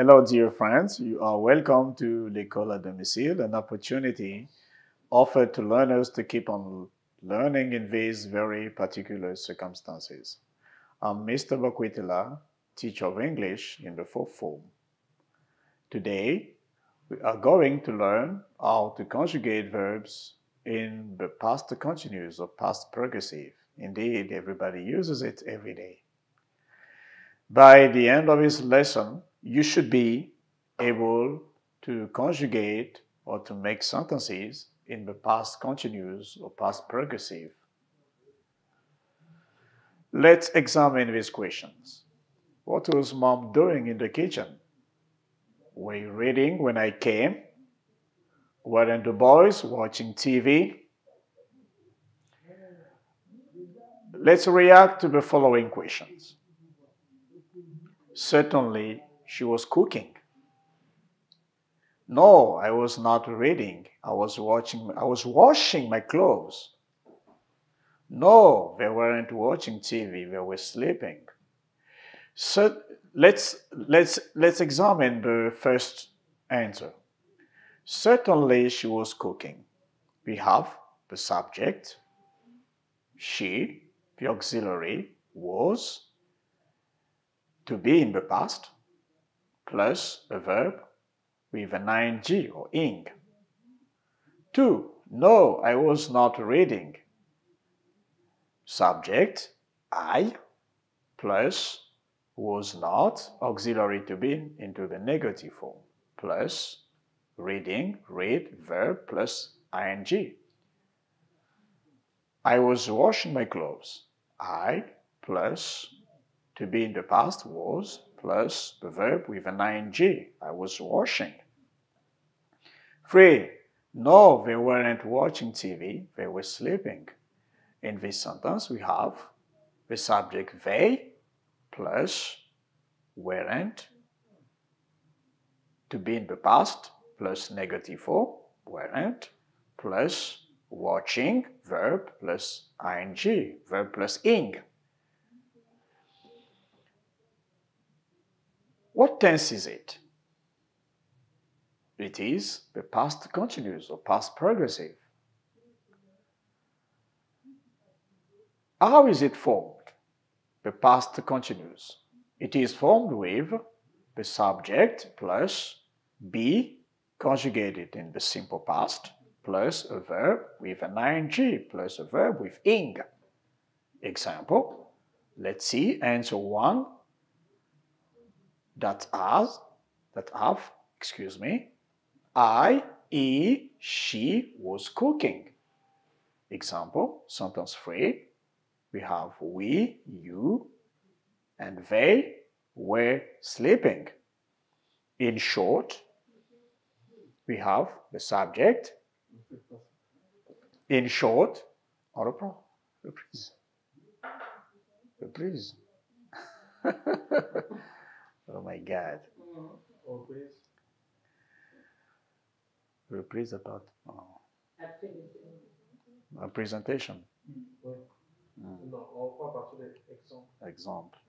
Hello, dear friends. You are welcome to l'École à domicile, an opportunity offered to learners to keep on learning in these very particular circumstances. I'm Mr. Bakwitila, teacher of English in the fourth form. Today, we are going to learn how to conjugate verbs in the past continuous or past progressive. Indeed, everybody uses it every day. By the end of this lesson, you should be able to conjugate or to make sentences in the past continuous or past progressive. Let's examine these questions. What was mom doing in the kitchen? Were you reading when I came? Weren't the boys watching TV? Let's react to the following questions. Certainly, she was cooking. No, I was not reading. I was washing my clothes. No, they weren't watching TV. They were sleeping. So let's examine the first answer. Certainly, she was cooking. We have the subject, she, the auxiliary, was, to be in the past, plus a verb with an ing or ing. 2. No, I was not reading. Subject, I, plus was not, auxiliary to be into the negative form, plus reading, read, verb, plus ing. I was washing my clothes. I, plus to be in the past, was, plus the verb with an ing. I was washing. 3. No, they weren't watching TV. They were sleeping. In this sentence, we have the subject they plus weren't, to be in the past, plus negative form, weren't, plus watching, verb, plus ing, verb plus ing. What tense is it? It is the past continuous or past progressive. How is it formed? The past continuous. It is formed with the subject plus be conjugated in the simple past plus a verb with an ing plus a verb with ing. Example, let's see answer 1 that have, I, he, she was cooking. Example, sentence 3, we have we, you, and they were sleeping. In short, we have the subject. In short, reprise. Oh my God. Reprise about a presentation. Non, on prend à partir de l'exemple. Exemple.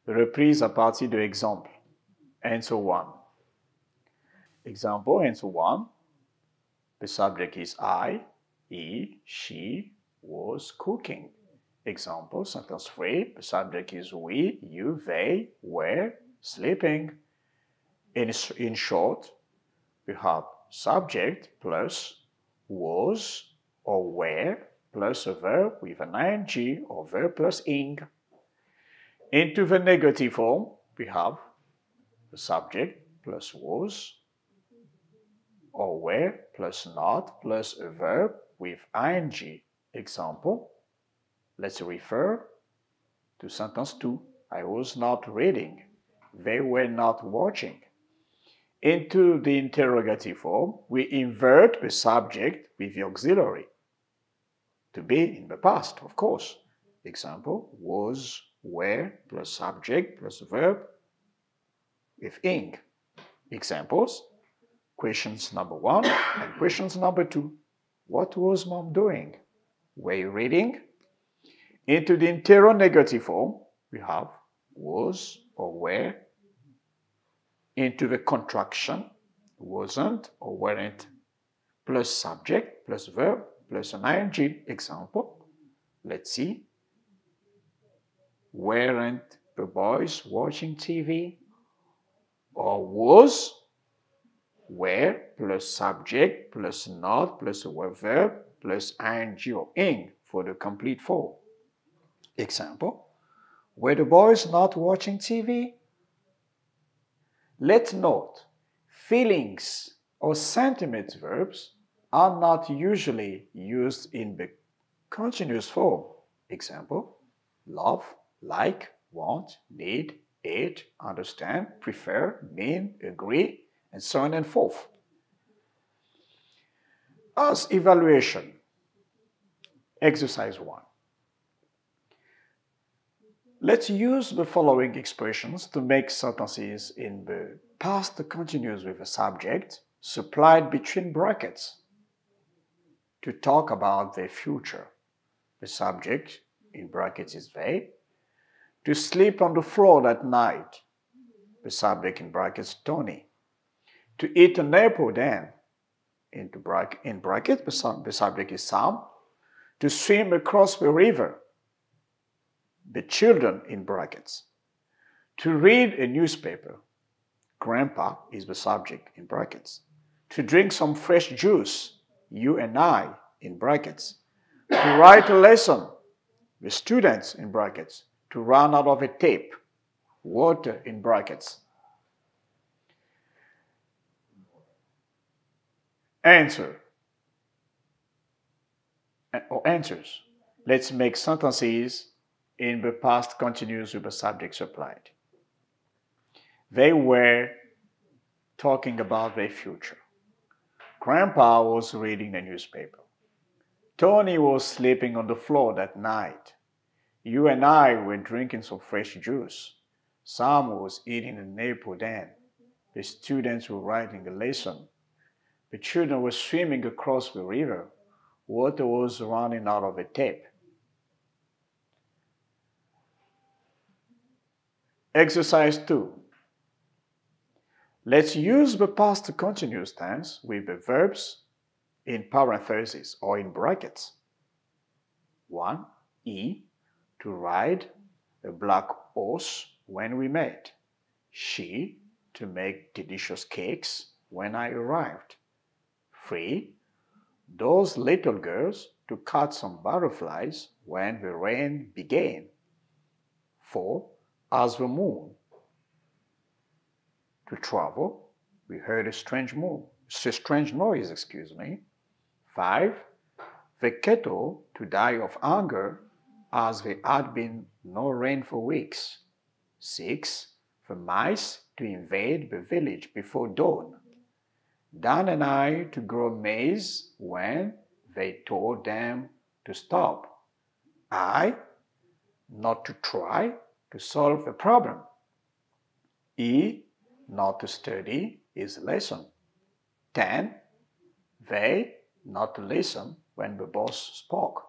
Reprise à partir de exemple. Answer 1. Example, answer 1. The subject is I, he, she was cooking. Example, sentence 3. The subject is we, you, they were sleeping. In short, we have subject plus was or were plus a verb with an ing or verb plus ing. Into the negative form, we have the subject plus was or were plus not plus a verb with ing. Example, let's refer to sentence 2. I was not reading. They were not watching. Into the interrogative form, we invert the subject with the auxiliary. To be in the past, of course. Example, was, were, plus subject, plus verb, with ing. Examples, questions number 1 and questions number 2. What was mom doing? Were you reading? Into the interrogative form, we have was or were into the contraction wasn't or weren't plus subject plus verb plus an ing. Example, let's see. Weren't the boys watching TV? Or was, were plus subject plus not plus a verb plus ing or ing for the complete form. Example, were the boys not watching TV? Let's note, feelings or sentiment verbs are not usually used in the continuous form. Example, love, like, want, need, hate, understand, prefer, mean, agree, and so on and forth. As evaluation, exercise 1. Let's use the following expressions to make sentences in the past continuous with a subject supplied between brackets to talk about their future. The subject in brackets is they. To sleep on the floor at night. The subject in brackets Tony. To eat an apple then. In brackets the subject is Sam. To swim across the river. The children in brackets. To read a newspaper. Grandpa is the subject in brackets. To drink some fresh juice. You and I in brackets. To write a lesson. The students in brackets. To run out of a tape. Water in brackets. Answer or answers. Let's make sentences in the past continuous with the subject supplied. They were talking about their future. Grandpa was reading the newspaper. Tony was sleeping on the floor that night. You and I were drinking some fresh juice. Sam was eating an apple then. The students were writing a lesson. The children were swimming across the river. Water was running out of a tap. Exercise 2. Let's use the past continuous tense with the verbs in parentheses or in brackets. 1. He, to ride a black horse when we met. She, to make delicious cakes when I arrived. 3. Those little girls to catch some butterflies when the rain began. 4. As the moon. To travel, we heard a strange noise. 5. The cattle to die of hunger as there had been no rain for weeks. 6. The mice to invade the village before dawn. Dan and I to grow maize when they told them to stop. I, not to try to solve the problem. He, not to study his lesson. 10. They, not to listen when the boss spoke.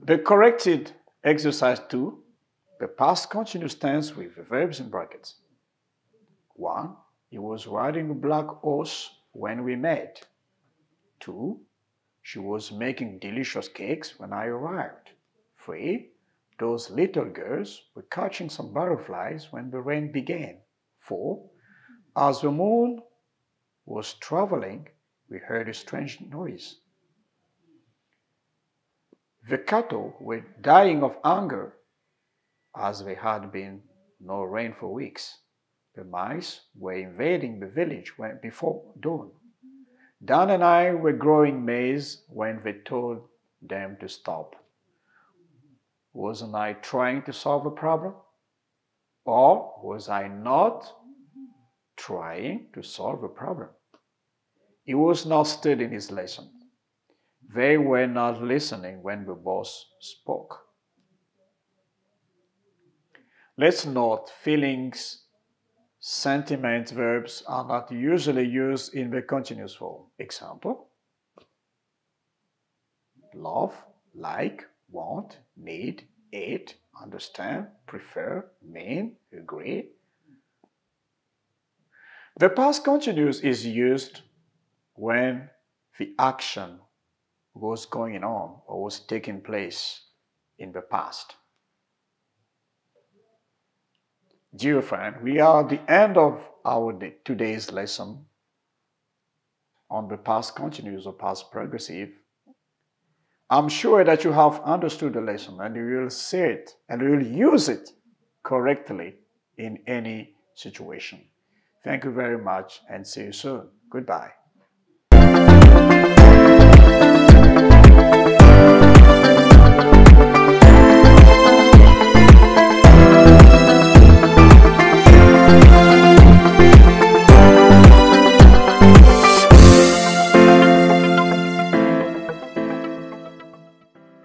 The corrected exercise 2, the past continuous tense with the verbs in brackets. 1. He was riding a black horse when we met. 2. She was making delicious cakes when I arrived. 3. Those little girls were catching some butterflies when the rain began. 4. As the moon was traveling, we heard a strange noise. The cattle were dying of hunger as there had been no rain for weeks. The mice were invading the village before dawn. Dan and I were growing maize when they told them to stop. Wasn't I trying to solve a problem? Or was I not trying to solve a problem? He was not studying his lesson. They were not listening when the boss spoke. Let's note feelings, sentiment verbs are not usually used in the continuous form. Example, love, like, want, need, ate, understand, prefer, mean, agree. The past continuous is used when the action was going on or was taking place in the past. Dear friend, we are at the end of our today's lesson on the past continuous or past progressive. I'm sure that you have understood the lesson and you will say it and you will use it correctly in any situation. Thank you very much and see you soon. Goodbye.